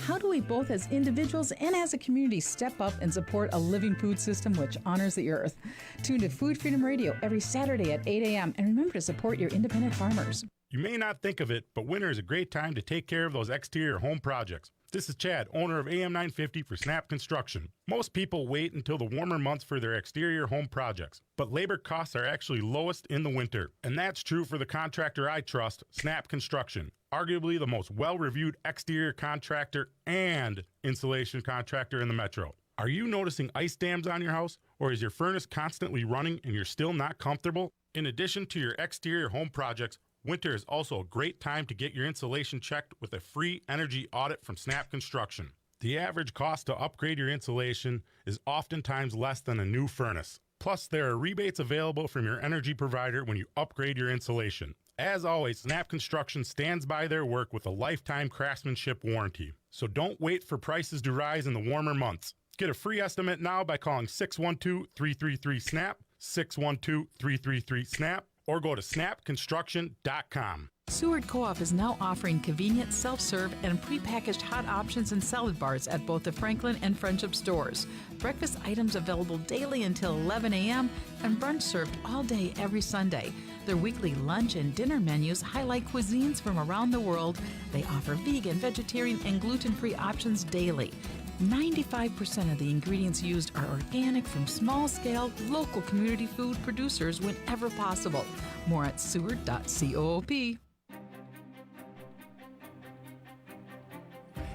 How do we both as individuals and as a community step up and support a living food system which honors the earth? Tune to Food Freedom Radio every Saturday at 8 a.m. and remember to support your independent farmers. You may not think of it, but winter is a great time to take care of those exterior home projects. This is Chad, owner of AM 950 for Snap Construction. Most people wait until the warmer months for their exterior home projects, but labor costs are actually lowest in the winter. And that's true for the contractor I trust, Snap Construction. Arguably the most well-reviewed exterior contractor and insulation contractor in the metro. Are you noticing ice dams on your house, or is your furnace constantly running and you're still not comfortable? In addition to your exterior home projects, winter is also a great time to get your insulation checked with a free energy audit from Snap Construction. The average cost to upgrade your insulation is oftentimes less than a new furnace. Plus, there are rebates available from your energy provider when you upgrade your insulation. As always, Snap Construction stands by their work with a lifetime craftsmanship warranty. So don't wait for prices to rise in the warmer months. Get a free estimate now by calling 612-333-SNAP, 612-333-SNAP, or go to snapconstruction.com. Seward Co-op is now offering convenient self-serve and prepackaged hot options and salad bars at both the Franklin and Friendship stores. Breakfast items available daily until 11 a.m. and brunch served all day every Sunday. Their weekly lunch and dinner menus highlight cuisines from around the world. They offer vegan, vegetarian, and gluten-free options daily. 95% of the ingredients used are organic from small-scale, local community food producers whenever possible. More at seward.coop.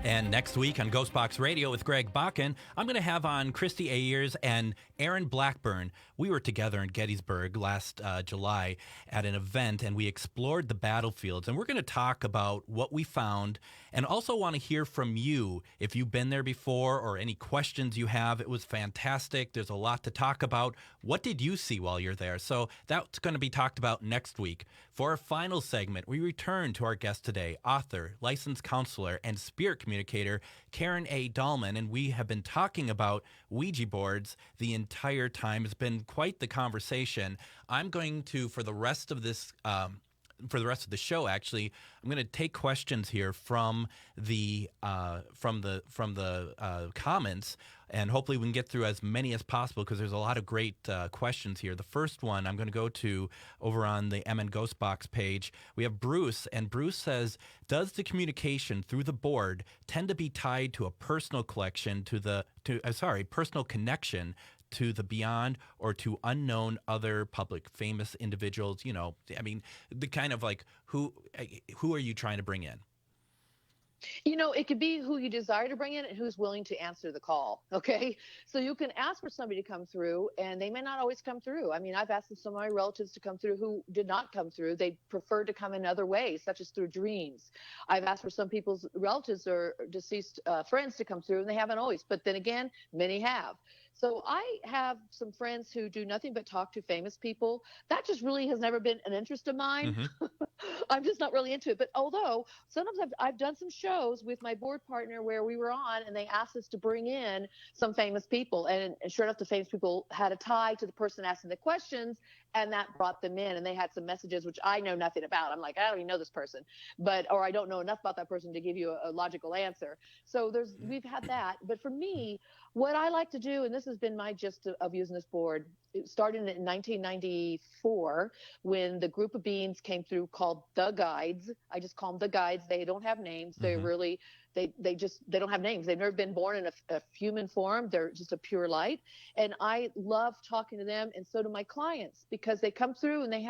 And next week on GhostBox Radio with Greg Bakken, I'm going to have on Christy Ayers and Aaron Blackburn. We were together in Gettysburg last July at an event, and we explored the battlefields. And we're going to talk about what we found, and also want to hear from you if you've been there before or any questions you have. It was fantastic. There's a lot to talk about. What did you see while you're there? So that's going to be talked about next week. For our final segment, we return to our guest today, author, licensed counselor, and spirit communicator Karen A. Dahlman, and we have been talking about Ouija boards the entire time. It's been quite the conversation. I'm going to, for the rest of this, for the rest of the show, actually, I'm going to take questions here from the comments, and hopefully we can get through as many as possible because there's a lot of great questions here. The first one I'm going to go to over on the MN Ghostbox page. We have Bruce, and Bruce says, does the communication through the board tend to be tied to a personal connection to the beyond or to unknown other public famous individuals? You know, I mean, the kind of like who are you trying to bring in? You know, it could be who you desire to bring in and who's willing to answer the call. Okay. So you can ask for somebody to come through and they may not always come through. I mean, I've asked some of my relatives to come through who did not come through. They preferred to come in other ways, such as through dreams. I've asked for some people's relatives or deceased friends to come through, and they haven't always. But then again, many have. So I have some friends who do nothing but talk to famous people. That just really has never been an interest of mine. Mm-hmm. I'm just not really into it. But although sometimes I've done some shows with my board partner where we were on and they asked us to bring in some famous people. And sure enough, the famous people had a tie to the person asking the questions, and that brought them in. And they had some messages which I know nothing about. I'm like, I don't even know this person, or I don't know enough about that person to give you a logical answer. So we've had that. But for me, what I like to do, and this has been my gist of using this board, it started in 1994 when the group of beings came through called the Guides. I just call them the Guides. They don't have names. They're really, they don't have names. They've never been born in a human form. They're just a pure light. And I love talking to them, and so do my clients, because they come through and they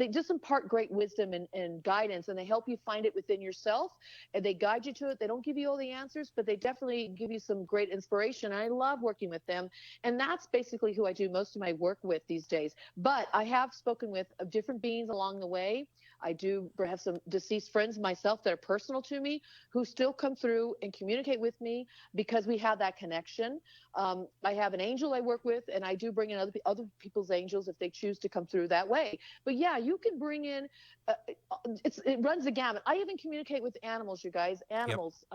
just impart great wisdom and guidance, and they help you find it within yourself, and they guide you to it. They don't give you all the answers, but they definitely give you some great inspiration. And I love working with them. And that's basically who I do most of my work with these days. But I have spoken with different beings along the way. I do have some deceased friends myself that are personal to me who still come through and communicate with me because we have that connection. I have an angel I work with, and I do bring in other people's angels if they choose to come through that way. But yeah, you can bring in, it runs the gamut. I even communicate with animals, you guys, animals,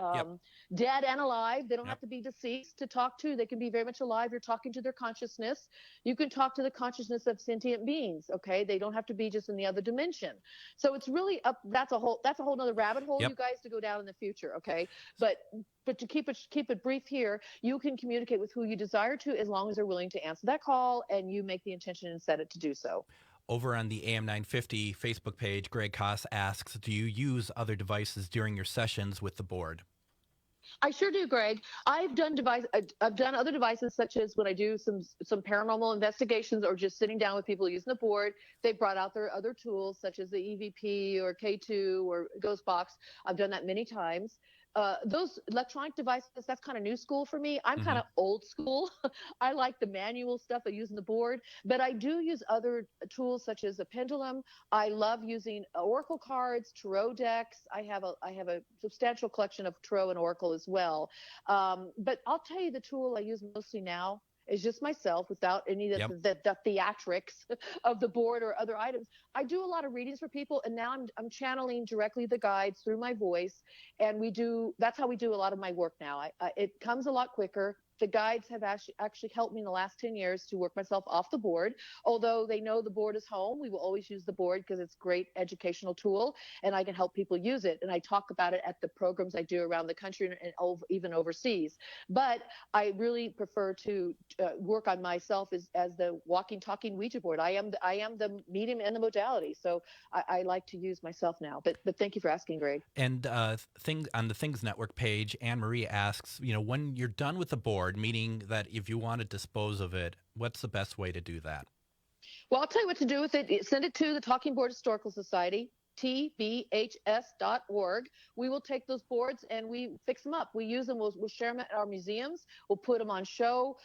dead and alive. They don't have to be deceased to talk to. They can be very much alive. You're talking to their consciousness. You can talk to the consciousness of sentient beings. Okay. They don't have to be just in the other dimension. So it's really that's a whole nother rabbit hole, you guys, to go down in the future. Okay. But to keep it brief here, you can communicate with who you desire to, as long as they're willing to answer that call and you make the intention and set it to do so. Over on the AM 950 Facebook page, Greg Koss asks, do you use other devices during your sessions with the board? I sure do, Greg. I've done other devices, such as when I do some paranormal investigations or just sitting down with people using the board. They brought out their other tools, such as the EVP or K2 or GhostBox. I've done that many times. Those electronic devices, that's kind of new school for me. I'm kind of old school. I like the manual stuff of using the board, but I do use other tools such as a pendulum. I love using oracle cards, tarot decks. I have a substantial collection of tarot and oracle as well. But I'll tell you, the tool I use mostly now is just myself, without any of the theatrics of the board or other items. I do a lot of readings for people, and now I'm channeling directly the guides through my voice, and that's how we do a lot of my work now. It comes a lot quicker. The guides have actually helped me in the last 10 years to work myself off the board. Although they know the board is home, we will always use the board because it's a great educational tool, and I can help people use it. And I talk about it at the programs I do around the country and even overseas. But I really prefer to work on myself as the walking, talking Ouija board. I am the medium and the modality. So I like to use myself now. But thank you for asking, Greg. And on the Things Network page, Anne Marie asks, when you're done with the board, meaning that if you want to dispose of it, what's the best way to do that? Well, I'll tell you what to do with it. Send it to the Talking Board Historical Society, tbhs.org. We will take those boards and we fix them up. We use them. We'll share them at our museums. We'll put them on show.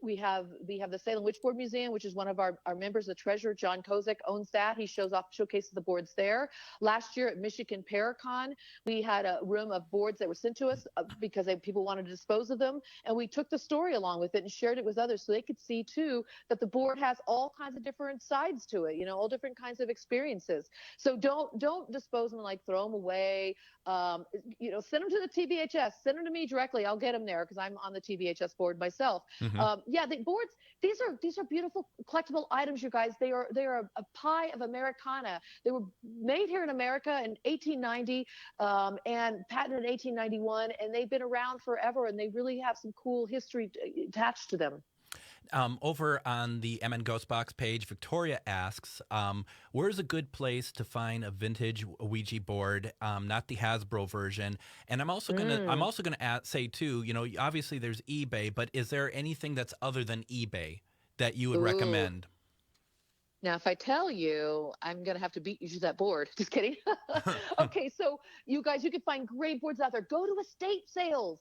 We have the Salem Witchboard Museum, which is one of our members, the treasurer, John Kozak, owns that. He showcases the boards there. Last year at Michigan Paracon, we had a room of boards that were sent to us because people wanted to dispose of them. And we took the story along with it and shared it with others so they could see, too, that the board has all kinds of different sides to it, all different kinds of experiences. So don't dispose them, like throw them away. Send them to the TBHS. Send them to me directly. I'll get them there because I'm on the TBHS board myself. The boards. These are beautiful collectible items, you guys. They are a pie of Americana. They were made here in America in 1890 and patented in 1891, and they've been around forever. And they really have some cool history attached to them. Over on the MN Ghostbox page, Victoria asks, where's a good place to find a vintage Ouija board, not the Hasbro version? And I'm also gonna say too, obviously there's eBay, but is there anything that's other than eBay that you would recommend? Now, if I tell you, I'm going to have to beat you to that board. Just kidding. Okay, so you guys, you can find great boards out there. Go to estate sales.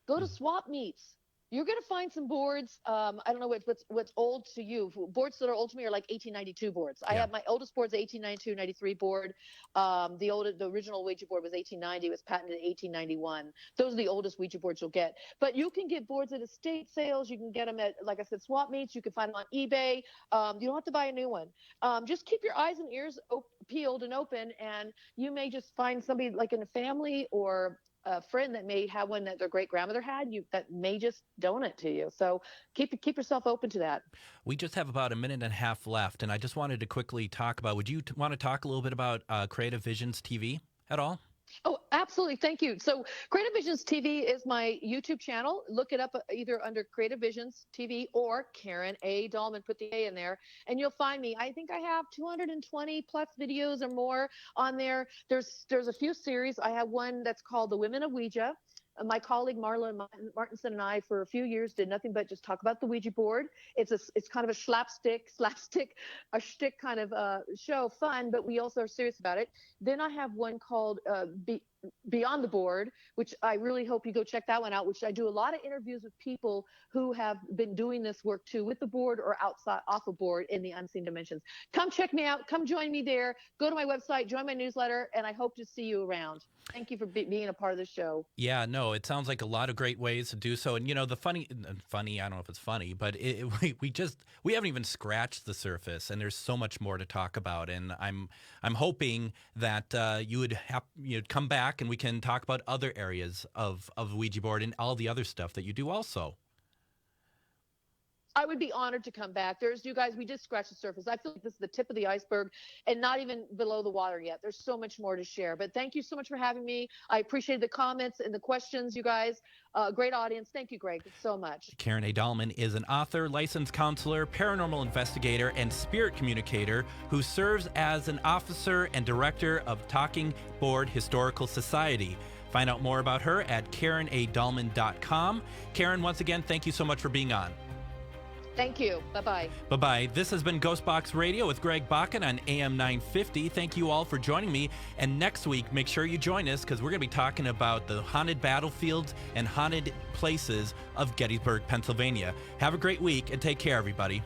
Go to swap meets. You're going to find some boards. I don't know what's old to you. Boards that are old to me are like 1892 boards. I have my oldest board's 1892-93 board. The original Ouija board was 1890. It was patented in 1891. Those are the oldest Ouija boards you'll get. But you can get boards at estate sales. You can get them at, like I said, swap meets. You can find them on eBay. You don't have to buy a new one. Just keep your eyes and ears peeled and open, and you may just find somebody like in a family or a friend that may have one that their great grandmother had, that may just donate to you. So keep yourself open to that. We just have about a minute and a half left, and I just wanted to quickly talk about, would you want to talk a little bit about Creative Visions TV at all? Oh, absolutely. Thank you. So Creative Visions TV is my YouTube channel. Look it up either under Creative Visions TV or Karen A. Dahlman. Put the A in there and you'll find me. I think I have 220 plus videos or more on there. There's a few series. I have one that's called The Women of Ouija. My colleague Marla Martinson and I, for a few years, did nothing but just talk about the Ouija board. It's kind of a slapstick, a shtick kind of show, fun, but we also are serious about it. Then I have one called Beyond the Board, which I really hope you go check that one out, which I do a lot of interviews with people who have been doing this work too, with the board or outside, off a board in the unseen dimensions. Come check me out. Come join me there. Go to my website, join my newsletter, and I hope to see you around. Thank you for being a part of the show. Yeah, no, it sounds like a lot of great ways to do so. And, the funny, I don't know if it's funny, but we haven't even scratched the surface, and there's so much more to talk about. And I'm hoping that you would come back and we can talk about other areas of Ouija board and all the other stuff that you do also. I would be honored to come back. You guys, we just scratched the surface. I feel like this is the tip of the iceberg and not even below the water yet. There's so much more to share. But thank you so much for having me. I appreciate the comments and the questions, you guys. Great audience. Thank you, Greg, so much. Karen A. Dahlman is an author, licensed counselor, paranormal investigator, and spirit communicator who serves as an officer and director of Talking Board Historical Society. Find out more about her at KarenADullman.com. Karen, once again, thank you so much for being on. Thank you. Bye-bye. Bye-bye. This has been GhostBox Radio with Greg Bakken on AM 950. Thank you all for joining me. And next week, make sure you join us because we're going to be talking about the haunted battlefields and haunted places of Gettysburg, Pennsylvania. Have a great week and take care, everybody.